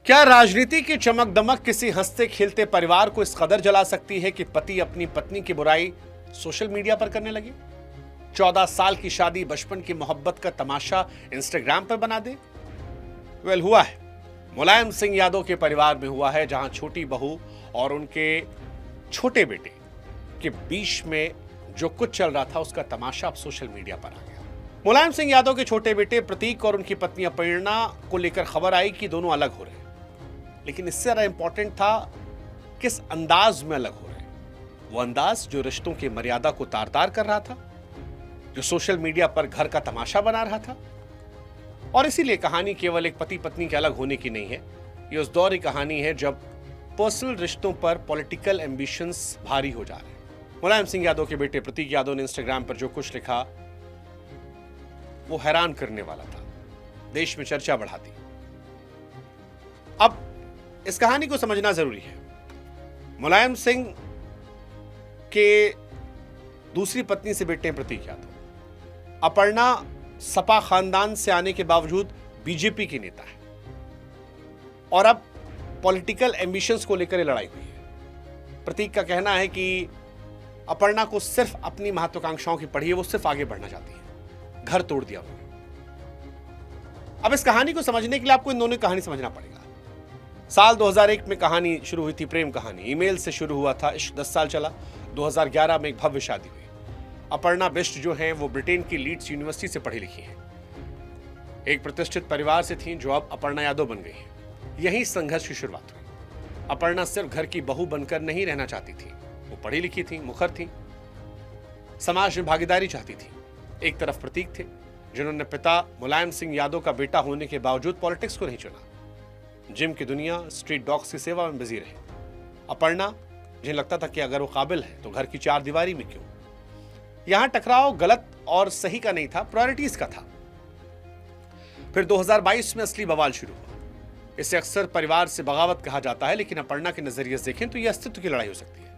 क्या राजनीति की चमक दमक किसी हंसते खेलते परिवार को इस कदर जला सकती है कि पति अपनी पत्नी की बुराई सोशल मीडिया पर करने लगे? 14 साल की शादी, बचपन की मोहब्बत का तमाशा इंस्टाग्राम पर बना दे? हुआ है। मुलायम सिंह यादव के परिवार में हुआ है, जहां छोटी बहू और उनके छोटे बेटे के बीच में जो कुछ चल रहा था उसका तमाशा अब सोशल मीडिया पर आ गया। मुलायम सिंह यादव के छोटे बेटे प्रतीक और उनकी पत्नी अपर्णा को लेकर खबर आई कि दोनों अलग हो रहे हैं, लेकिन इससे ज्यादा इंपॉर्टेंट था किस अंदाज में अलग हो रहे हैं। वो अंदाज जो रिश्तों की मर्यादा को तार तार कर रहा था, जो सोशल मीडिया पर घर का तमाशा बना रहा था। और इसीलिए कहानी केवल एक पति पत्नी के अलग होने की नहीं है, ये उस दौर की कहानी है जब पर्सनल रिश्तों पर पॉलिटिकल एम्बिशंस भारी हो जा रहे हैं। मुलायम सिंह यादव के बेटे प्रतीक यादव ने इंस्टाग्राम पर जो कुछ लिखा वो हैरान करने वाला था, देश में चर्चा बढ़ाती। अब इस कहानी को समझना जरूरी है। मुलायम सिंह के दूसरी पत्नी से बेटे प्रतीक यादव। अपर्णा सपा खानदान से आने के बावजूद बीजेपी की नेता है और अब पॉलिटिकल एम्बिशंस को लेकर लड़ाई हुई है। प्रतीक का कहना है कि अपर्णा को सिर्फ अपनी महत्वाकांक्षाओं की पड़ी है, वो सिर्फ आगे बढ़ना चाहती है, घर तोड़ दिया उन्होंने। अब इस कहानी को समझने के लिए आपको इन दोनों की कहानी समझना पड़ेगा। साल 2001 में कहानी शुरू हुई थी, प्रेम कहानी। ईमेल से शुरू हुआ था, इश्क 10 साल चला। 2011 में एक भव्य शादी हुई। अपर्णा बिष्ट जो हैं वो ब्रिटेन की लीड्स यूनिवर्सिटी से पढ़ी लिखी हैं, एक प्रतिष्ठित परिवार से थीं जो अब अपर्णा यादव बन गई हैं। यहीं संघर्ष की शुरुआत हुई। अपर्णा सिर्फ घर की बहू बनकर नहीं रहना चाहती थी, वो पढ़ी लिखी थी, मुखर थी, समाज में भागीदारी चाहती थी। एक तरफ प्रतीक थे जिन्होंने पिता मुलायम सिंह यादव का बेटा होने के बावजूद पॉलिटिक्स को नहीं चुना, जिम की दुनिया, स्ट्रीट डॉग्स की सेवा में बिजी रहे। अपर्णा जिन्हें लगता था कि अगर वो काबिल है तो घर की चार दीवारी में क्यों। यहां टकराव गलत और सही का नहीं था, प्रायोरिटीज का था। फिर 2022 में असली बवाल शुरू हुआ। इसे अक्सर परिवार से बगावत कहा जाता है, लेकिन अपर्णा के नजरिए से देखें तो यह अस्तित्व की लड़ाई हो सकती है।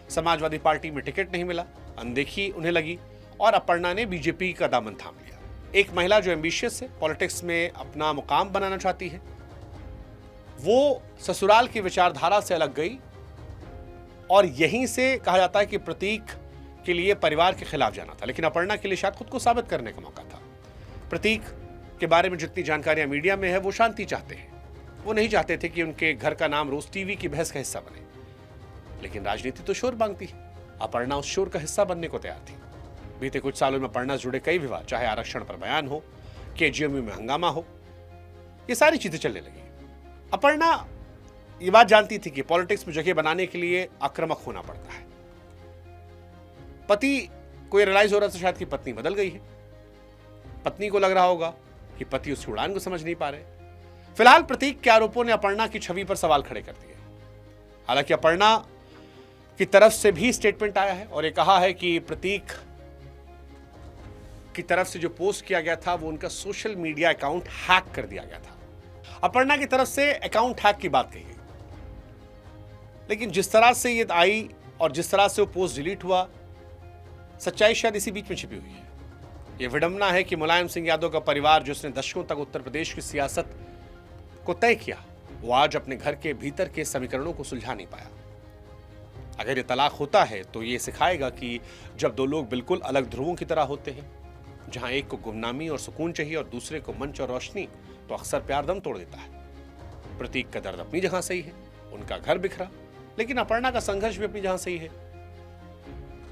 समाजवादी पार्टी में टिकट नहीं मिला, अनदेखी उन्हें लगी और अपर्णा ने बीजेपी का दामन थाम लिया। एक महिला जो एम्बिशियस है, पॉलिटिक्स में अपना मुकाम बनाना चाहती है, वो ससुराल की विचारधारा से अलग गई और यहीं से कहा जाता है कि प्रतीक के लिए परिवार के खिलाफ जाना था, लेकिन अपर्णा के लिए शायद खुद को साबित करने का मौका था। प्रतीक के बारे में जितनी जानकारियां मीडिया में है, वो शांति चाहते हैं। वो नहीं चाहते थे कि उनके घर का नाम रोज टीवी की बहस का हिस्सा बने, लेकिन राजनीति तो शोर मांगती है। अपर्णा उस शोर का हिस्सा बनने को तैयार थी। बीते कुछ सालों में अपर्णा से जुड़े कई विवाद, चाहे आरक्षण पर बयान हो, केजीएमयू में हंगामा हो, ये सारी चीजें चलने लगी। अपर्णा ये बात जानती थी कि पॉलिटिक्स में जगह बनाने के लिए आक्रामक होना पड़ता है। पति को रियलाइज हो रहा था शायद कि पत्नी बदल गई है। पत्नी को लग रहा होगा कि पति उसकी उड़ान को समझ नहीं पा रहे। फिलहाल प्रतीक के आरोपों ने अपर्णा की छवि पर सवाल खड़े कर दिए। हालांकि अपर्णा की तरफ से भी स्टेटमेंट आया है और ये कहा है कि प्रतीक की तरफ से जो पोस्ट किया गया था वो उनका सोशल मीडिया अकाउंट हैक कर दिया गया था। अपर्णा की तरफ से अकाउंट हैक की बात कही गई, लेकिन जिस तरह से ये आई और जिस तरह से वो पोस्ट डिलीट हुआ, सच्चाई शायद इसी बीच में छिपी हुई है। यह विडंबना है कि मुलायम सिंह यादव का परिवार, जिसने दशकों तक उत्तर प्रदेश की सियासत को तय किया, वो आज अपने घर के भीतर के समीकरणों को सुलझा नहीं पाया। अगर ये तलाक होता है तो ये सिखाएगा कि जब दो लोग बिल्कुल अलग ध्रुवों की तरह होते हैं, जहां एक को गुमनामी और सुकून चाहिए और दूसरे को मंच और रोशनी, तो अक्सर प्यार दम तोड़ देता है। प्रतीक का दर्द अपनी जगह सही है, उनका घर बिखरा, लेकिन अपर्णा का संघर्ष भी अपनी जगह सही है।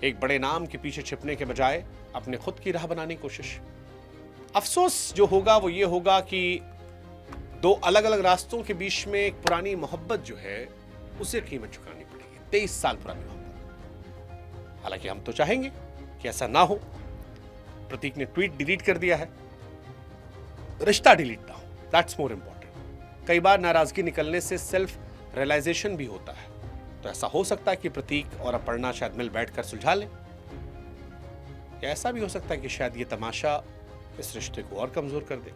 एक बड़े नाम के पीछे छिपने के बजाय अपने खुद की राह बनाने की कोशिश। अफसोस जो होगा वो ये होगा कि दो अलग अलग रास्तों के बीच में एक पुरानी मोहब्बत जो है उसे कीमत चुकानी पड़ेगी। 23 साल पुरानी मोहब्बत। हालांकि हम तो चाहेंगे कि ऐसा ना हो। प्रतीक ने ट्वीट डिलीट कर दिया है, रिश्ता डिलीट ना हो, दैट्स मोर इंपॉर्टेंट। कई बार नाराजगी निकलने से सेल्फ रियलाइजेशन भी होता है, तो ऐसा हो सकता है कि प्रतीक और अपर्णा शायद मिल बैठकर सुलझा लें, या ऐसा भी हो सकता है कि शायद ये तमाशा इस रिश्ते को और कमजोर कर दे।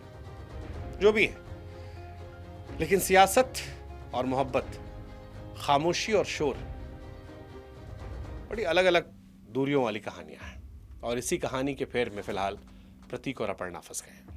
जो भी है, लेकिन सियासत और मोहब्बत, खामोशी और शोर, बड़ी अलग अलग दूरियों वाली कहानियां हैं और इसी कहानी के फेर में फिलहाल प्रतीक और अपर्णा फंस गए हैं।